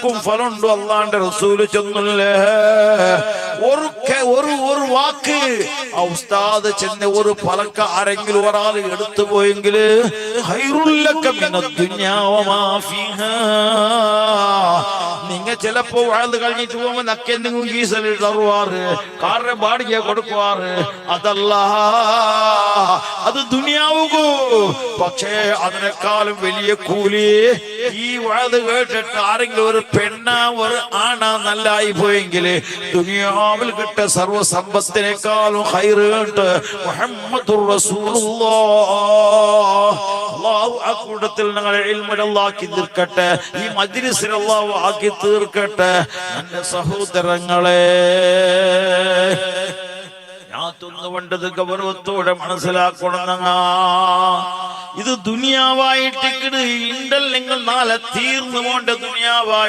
നമുക്കും ഫലമുണ്ടോ അള്ളാന്റെ റസൂല് ചൊന്നില്ലേ ഒരു വാക്ക് ആ ഉസ്താദ് ചെന്ന് ഒരു പലക്ക ആരെങ്കിലും ഒരാൾ എടുത്തു പോയെങ്കിൽ നിങ്ങ ചിലപ്പോ വാഴ്ന്ന് കഴിഞ്ഞിട്ട് പോകുമ്പോ നക്കെന്തെങ്കിലും ഗീസൽ തറുവാറ് കാറിന്റെ ബാടിക കൊടുക്കുവാറ് അതല്ല അത് ദുനിയാവുകൂ പക്ഷേ അതിനേക്കാളും വലിയ കൂലി ഈ വാഴ്ന്ന് കേട്ടിട്ട് ആരെങ്കിലും ഒരു പെണ്ണ ഒരു ആണ നല്ലായി പോയെങ്കിൽ ദുനിയാവിൽ കിട്ട സർവസമ്പത്തിനേക്കാളും ഖൈറ് കേട്ട് മുഹമ്മദുർ റസൂലുള്ളാഹ് അല്ലാഹു ആ കൂട്ടത്തിൽ ഞങ്ങളെ ഇൽമുൽ അല്ലാഹി തീർക്കട്ടെ ഈ മജ്ലിസിൽ അല്ലാഹു ആക്കി തീർക്കട്ടെ എന്റെ സഹോദരങ്ങളെ ഞാൻ തൊന്നുകൊണ്ടത് ഗൗരവത്തോടെ മനസ്സിലാക്കണം ഇത് ദുനിയാവായിട്ട് ഇണ്ടൽ നിങ്ങൾ നാളെ തീർന്നു പോണ്ട ദുനിയാവായി